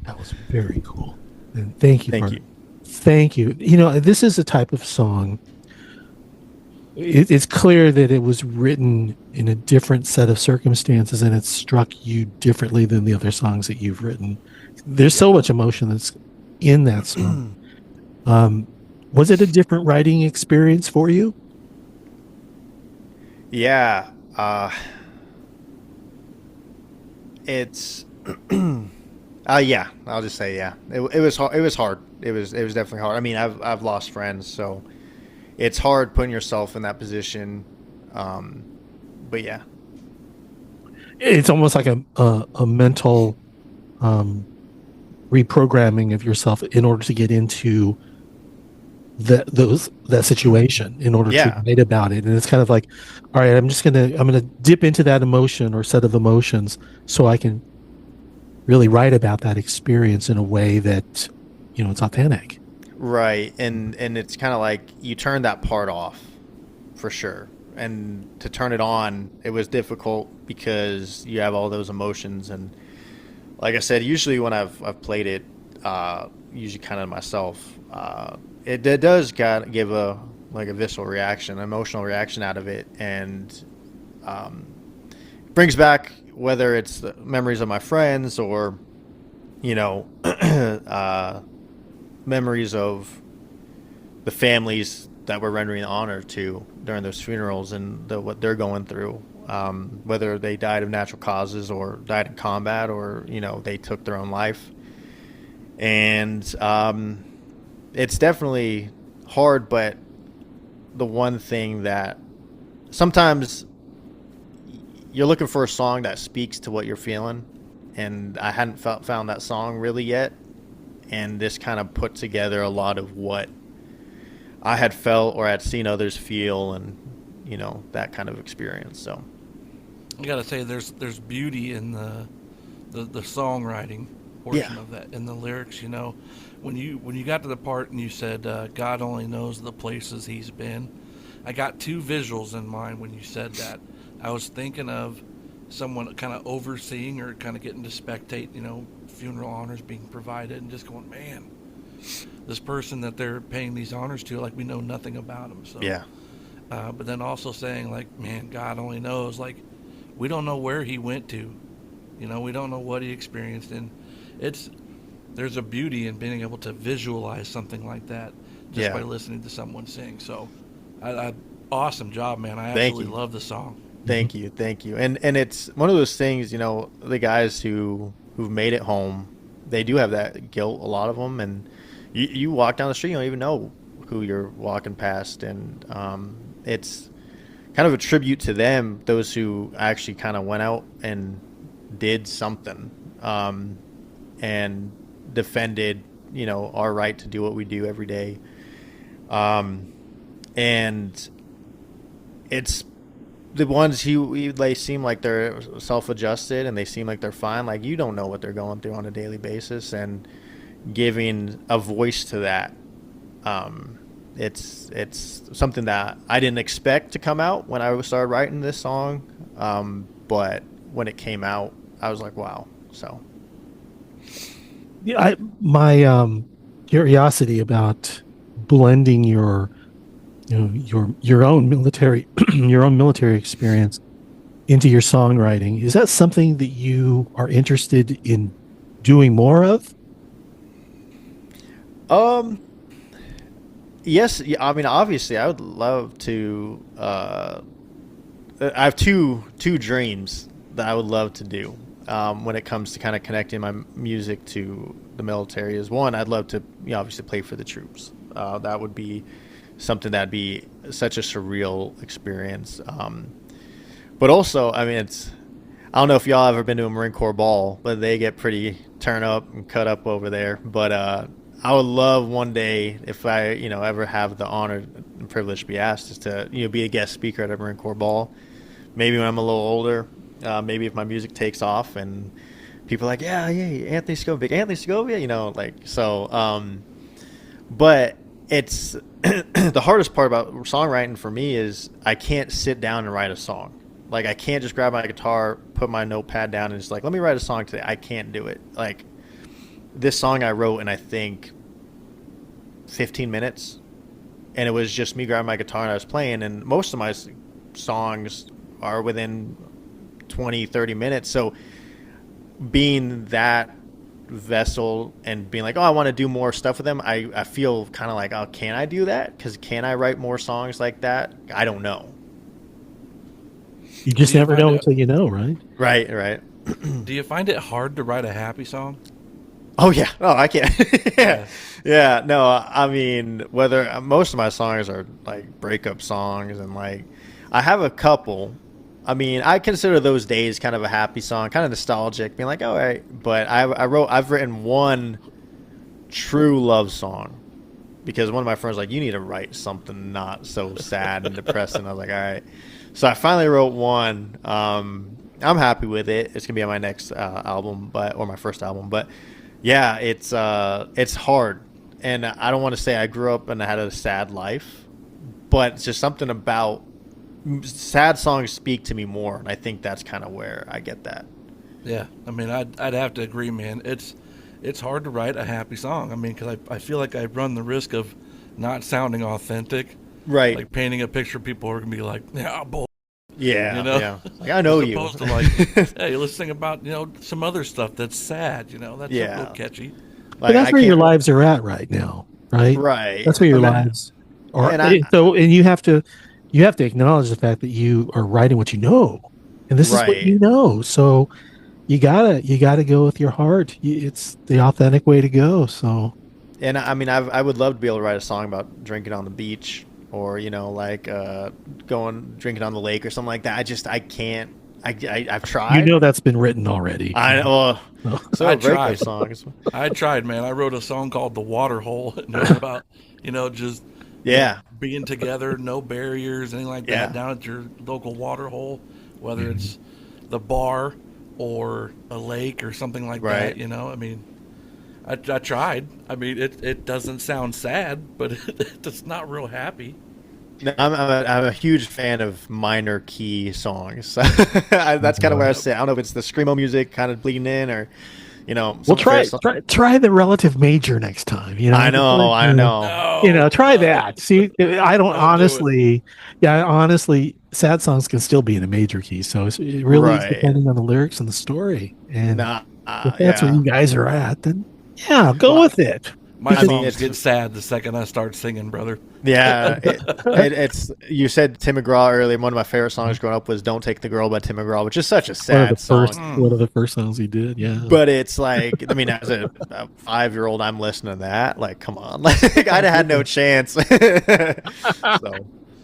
That was very cool. And thank you. Thank you. Thank you. You know, this is a type of song. It's clear that it was written in a different set of circumstances and it struck you differently than the other songs that you've written. There's so much emotion that's in that song. Was it a different writing experience for you? Yeah. It's yeah, I'll just say yeah. It was hard. It was hard. It was definitely hard. I mean, I've lost friends, so it's hard putting yourself in that position. But yeah. It's almost like a mental reprogramming of yourself in order to get into that situation in order to write about it. And it's kind of like, all right, I'm gonna dip into that emotion or set of emotions so I can really write about that experience in a way that, you know, it's authentic. Right. And it's kind of like you turn that part off for sure. And to turn it on, it was difficult because you have all those emotions. And like I said, usually when I've played it, usually kind of myself, it does give a visceral reaction, emotional reaction out of it, and brings back whether it's the memories of my friends or, you know, memories of the families that we're rendering honor to during those funerals and what they're going through, whether they died of natural causes or died in combat or, you know, they took their own life. And it's definitely hard, but the one thing that sometimes you're looking for a song that speaks to what you're feeling, and I hadn't found that song really yet, and this kind of put together a lot of what I had felt or had seen others feel, and, you know, that kind of experience. So I gotta say, there's beauty in the songwriting portion of that, in the lyrics. You know, when you got to the part and you said God only knows the places he's been, I got two visuals in mind when you said that. I was thinking of someone kind of overseeing or kind of getting to spectate, you know, funeral honors being provided, and just going, man, this person that they're paying these honors to, like, we know nothing about them. So yeah. But then also saying, like, man, God only knows, like, we don't know where he went to, you know, we don't know what he experienced, and there's a beauty in being able to visualize something like that just by listening to someone sing. So, awesome job, man. I absolutely love the song. Thank you. And it's one of those things, you know, the guys who've made it home, they do have that guilt, a lot of them, and you walk down the street, you don't even know who you're walking past, and it's kind of a tribute to them, those who actually kind of went out and did something, and defended, you know, our right to do what we do every day. and it's the ones they seem like they're self-adjusted and they seem like they're fine. Like, you don't know what they're going through on a daily basis, and giving a voice to that, it's something that I didn't expect to come out when I started writing this song, but when it came out, I was like, wow. So Yeah, my curiosity about blending your own military your own military experience into your songwriting, is that something that you are interested in doing more of? Yes. Yeah, I mean, obviously, I would love to. I have two dreams that I would love to do when it comes to kind of connecting my music to the military. Is one, I'd love to, obviously, play for the troops. That would be something that'd be such a surreal experience. But also, I mean, I don't know if y'all ever been to a Marine Corps ball, but they get pretty turn up and cut up over there. But I would love one day, if I, ever have the honor and privilege to be asked, is to, be a guest speaker at a Marine Corps ball. Maybe when I'm a little older, maybe if my music takes off and people are like, yeah, Anthony Segovia, big Anthony Segovia, so. But it's the hardest part about songwriting for me is I can't sit down and write a song. Like, I can't just grab my guitar, put my notepad down, and just like, let me write a song today. I can't do it. Like, this song I wrote in, I think, 15 minutes, and it was just me grabbing my guitar and I was playing, and most of my songs are within 20, 30 minutes. So being that vessel and being like, oh, I want to do more stuff with them, I feel kind of like, oh, can I do that? Because can I write more songs like that? I don't know. You just never know until you know, right? Right. Do you find it hard to write a happy song? Oh, yeah. Oh, I can't. Yeah. No, I mean, whether most of my songs are like breakup songs, and like I have a couple. I mean, I consider those days kind of a happy song, kind of nostalgic, being like, all right. But I've written one true love song because one of my friends was like, you need to write something not so sad and depressing. I was like, all right. So I finally wrote one. I'm happy with it. It's gonna be on my next album, or my first album. But yeah, it's hard, and I don't want to say I grew up and I had a sad life, but it's just something about sad songs speak to me more, and I think that's kind of where I get that. Yeah, I mean, I'd have to agree, man. It's hard to write a happy song. I mean, because I feel like I run the risk of not sounding authentic. Right. Like painting a picture, people are gonna be like, yeah, bull. Yeah. Yeah. Like, I know you. As opposed to like, hey, let's sing about some other stuff that's sad. That's a little catchy. Like, but that's where your lives are at right now, right? Right. That's where your lives are. And you have to acknowledge the fact that you are writing what you know, and this is what you know. So you gotta go with your heart. It's the authentic way to go. So. And I mean, I would love to be able to write a song about drinking on the beach, or going drinking on the lake or something like that. I can't. I've tried. That's been written already. I know. So I tried songs. I tried, man. I wrote a song called "The Water Hole." It was about just being together, no barriers, anything like that, down at your local water hole, whether it's the bar or a lake or something like that. I mean. I tried. I mean, it doesn't sound sad, but it's not real happy. I'm a huge fan of minor key songs. That's kind of where I say. I don't know if it's the screamo music kind of bleeding in, or Well, try the relative major next time. I know. Try that. See, I don't honestly. Honestly, sad songs can still be in a major key. So it really is depending on the lyrics and the story. And if that's where you guys are at, then. Yeah, go with it. My songs get sad the second I start singing, brother. Yeah, it's. You said Tim McGraw earlier. One of my favorite songs growing up was "Don't Take the Girl" by Tim McGraw, which is such a sad song. One of the first songs he did. Yeah, but it's like, I mean, as a 5-year-old, I'm listening to that. Like, come on, like I'd have had no chance. So.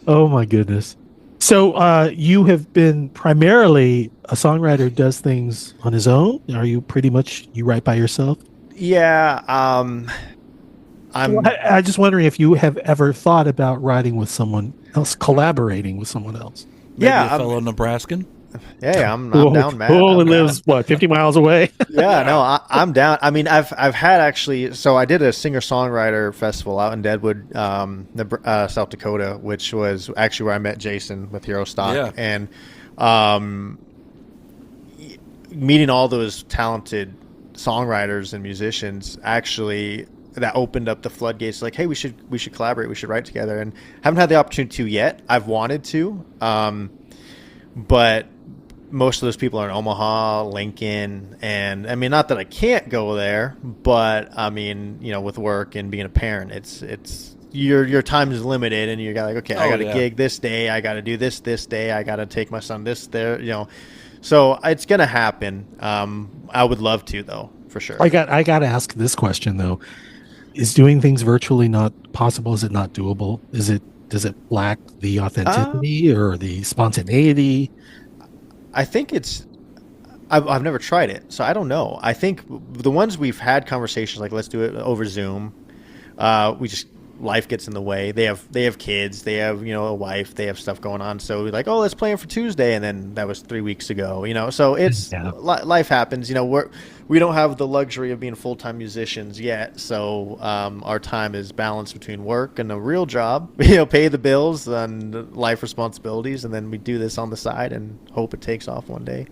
Oh my goodness. So you have been primarily a songwriter who does things on his own. Are you pretty much you write by yourself? Yeah, I'm I just wondering if you have ever thought about writing with someone else, collaborating with someone else. Maybe yeah, a fellow Nebraskan. I'm Who down, Matt. who only I'm down. lives, what, 50 miles away? Yeah, no, I'm down. I mean, I've had actually. So I did a singer-songwriter festival out in Deadwood, South Dakota, which was actually where I met Jason with Hero Stock, Yeah. and meeting all those talented songwriters and musicians actually that opened up the floodgates. Like, hey, we should collaborate. We should write together. And haven't had the opportunity to yet. I've wanted to, but most of those people are in Omaha, Lincoln, and I mean, not that I can't go there, but I mean, with work and being a parent, it's your time is limited, and you're like, okay, I got a gig this day, I got to do this day, I got to take my son this there, so it's gonna happen. I would love to, though, for sure. I got to ask this question though: is doing things virtually not possible? Is it not doable? Does it lack the authenticity or the spontaneity? I think I've never tried it, so I don't know. I think the ones we've had conversations like, let's do it over Zoom. Life gets in the way. They have kids. They have a wife. They have stuff going on. So we're like, oh, let's plan for Tuesday, and then that was 3 weeks ago. So it's life happens. We don't have the luxury of being full-time musicians yet. So our time is balanced between work and a real job. Pay the bills and life responsibilities, and then we do this on the side and hope it takes off one day.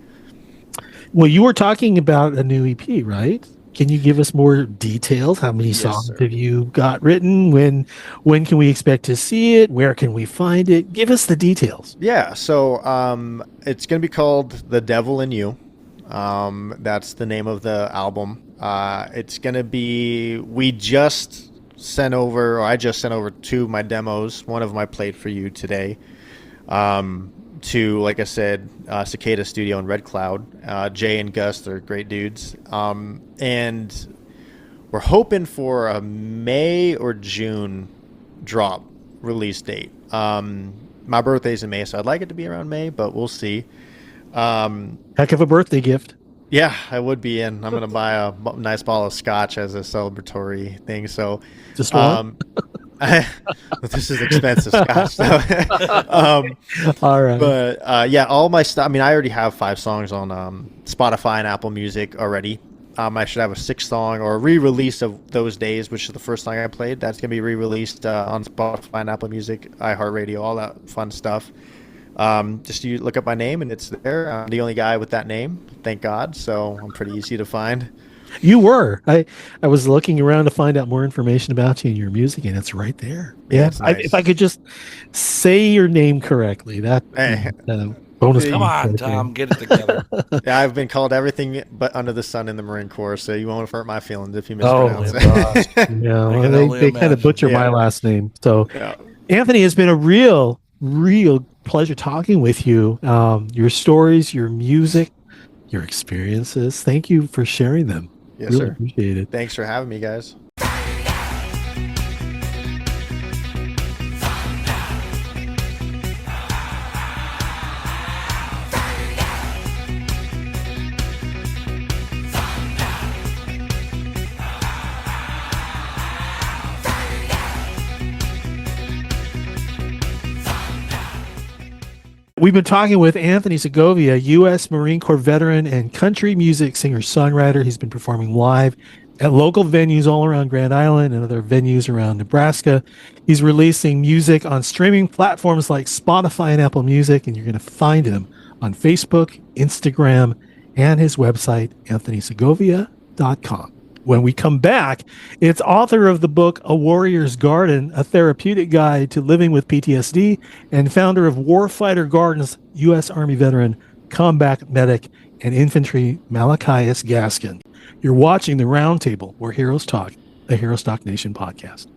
Well, you were talking about a new EP, right? Can you give us more details? How many songs have you got written? When can we expect to see it? Where can we find it? Give us the details. Yeah, so it's going to be called The Devil in You. That's the name of the album. It's going to be, I just sent over 2 of my demos. One of them I played for you today. To, like I said, Cicada Studio in Red Cloud. Jay and Gus, they're great dudes. And we're hoping for a May or June drop release date. My birthday's in May, so I'd like it to be around May, but we'll see. Heck of a birthday gift. Yeah, I would be in. I'm going to buy a nice bottle of scotch as a celebratory thing. So, just one? This is expensive scotch. All right. But all my stuff. I mean, I already have 5 songs on Spotify and Apple Music already. I should have a 6th song or a re-release of Those Days, which is the first song I played. That's going to be re-released on Spotify and Apple Music, iHeartRadio, all that fun stuff. Just you look up my name and it's there. I'm the only guy with that name, thank God. So I'm pretty easy to find. You were. I was looking around to find out more information about you and your music, and it's right there. Yeah. Nice. If I could just say your name correctly, that bonus. Come on, Tom, get it together. Yeah, I've been called everything but under the sun in the Marine Corps, so you won't hurt my feelings if you mispronounce it. Yeah, they kind of butcher my last name. So, Anthony, has been a real pleasure talking with you. Your stories, your music, your experiences. Thank you for sharing them. Yes, really sir. Appreciate it. Thanks for having me, guys. We've been talking with Anthony Segovia, U.S. Marine Corps veteran and country music singer-songwriter. He's been performing live at local venues all around Grand Island and other venues around Nebraska. He's releasing music on streaming platforms like Spotify and Apple Music, and you're going to find him on Facebook, Instagram, and his website, anthonysegovia.com. When we come back, it's author of the book A Warrior's Garden, a therapeutic guide to living with PTSD, and founder of Warfighter Gardens, U.S. Army veteran, combat medic, and infantry Malachias Gaskin. You're watching The Roundtable, where Heroes Talk, a Hero Stock Nation podcast.